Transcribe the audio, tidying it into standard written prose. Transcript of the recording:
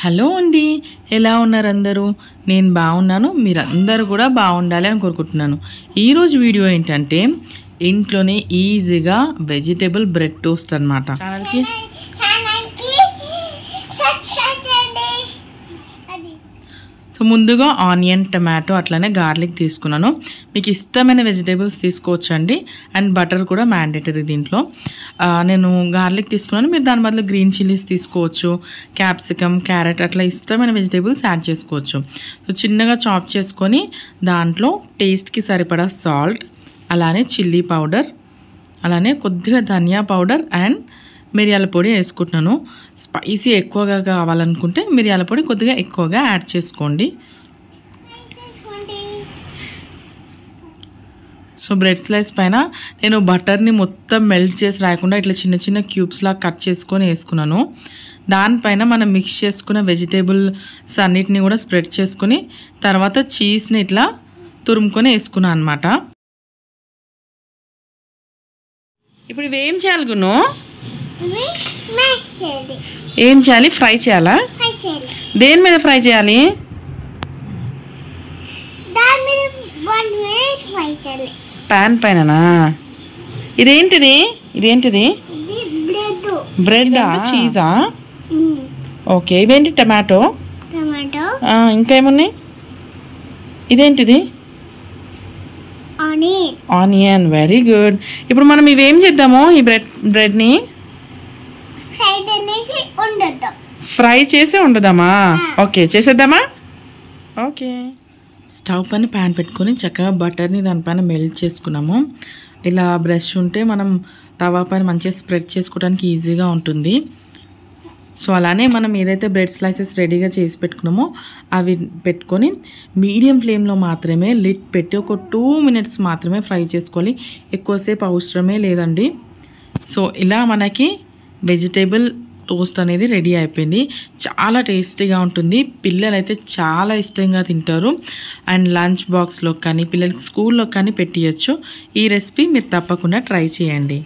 Hello అండి, ఎలా ఉన్నారు అందరూ? నేను బాగున్నాను, మీరందరూ కూడా బాగుండాలి అని కోరుకుంటున్నాను. ఈరోజు వీడియో ఏంటంటే ఇంట్లోనే ఈజీగా వెజిటేబుల్ బ్రెడ్ టోస్ట్ అనమాట. ఛానల్కి సో ముందుగా ఆనియన్, టమాటో అట్లనే గార్లిక్ తీసుకున్నాను. మీకు ఇష్టమైన వెజిటేబుల్స్ తీసుకోవచ్చు అండి. అండ్ బటర్ కూడా మ్యాండేటరీ దీంట్లో. నేను గార్లిక్ తీసుకున్నాను, మీరు దాని బదులు గ్రీన్ చిల్లీస్ తీసుకోవచ్చు, క్యాప్సికమ్, క్యారెట్ అట్లా ఇష్టమైన వెజిటేబుల్స్ యాడ్ చేసుకోవచ్చు. సో చిన్నగా చాప్ చేసుకొని దాంట్లో టేస్ట్కి సరిపడా సాల్ట్, అలానే చిల్లీ పౌడర్, అలానే కొద్దిగా ధనియా పౌడర్ అండ్ మిరియాల పొడి వేసుకుంటున్నాను. స్పైసీ ఎక్కువగా కావాలనుకుంటే మిరియాల పొడి కొద్దిగా ఎక్కువగా యాడ్ చేసుకోండి. సో బ్రెడ్ స్లైస్ పైన నేను బటర్ని మొత్తం మెల్ట్ చేసి రాకుండా ఇట్లా చిన్న చిన్న క్యూబ్స్లా కట్ చేసుకొని వేసుకున్నాను. దానిపైన మనం మిక్స్ చేసుకున్న వెజిటేబుల్స్ అన్నిటిని కూడా స్ప్రెడ్ చేసుకొని తర్వాత చీజ్ని ఇట్లా తురుముకొని వేసుకున్నాను అనమాట. ఇప్పుడు ఇవేం చేయాలి గును? ఏం చేయాలి? ఫ్రై చేయాలా? దేని మీద ఫ్రై చేయాలి? ప్యాన్ పైననా? ఇదేంటిది? బ్రెడ్, చీజా? ఓకే. ఇవేంటి? టమాటో. ఇంకా ఏమున్నాయి? ఇదేంటిది? ఆనియన్. Very good. ఇప్పుడు మనం ఇవేం చేద్దాము? ఈ బ్రెడ్ని ఫ్రై చేసి వండుదామా? ఓకే, చేసేద్దామా? ఓకే. స్టవ్ పైన ప్యాన్ పెట్టుకొని చక్కగా బటర్ని దానిపైన మెల్ట్ చేసుకున్నాము. ఇలా బ్రష్ ఉంటే మనం తవా పైన మంచిగా స్ప్రెడ్ చేసుకోవడానికి ఈజీగా ఉంటుంది. సో అలానే మనం ఏదైతే బ్రెడ్ స్లైసెస్ రెడీగా చేసి పెట్టుకున్నామో అవి పెట్టుకొని మీడియం ఫ్లేమ్లో మాత్రమే లిడ్ పెట్టి ఒక 2 minutes మాత్రమే ఫ్రై చేసుకోవాలి. ఎక్కువసేపు అవసరమే లేదండి. సో ఇలా మనకి వెజిటేబుల్ టోస్ట్ అనేది రెడీ అయిపోయింది. చాలా టేస్టీగా ఉంటుంది. పిల్లలు అయితే చాలా ఇష్టంగా తింటారు. అండ్ లంచ్ బాక్స్లో కానీ పిల్లలకి స్కూల్లో కానీ పెట్టియచ్చు. ఈ రెసిపీ మీరు తప్పకుండా ట్రై చేయండి.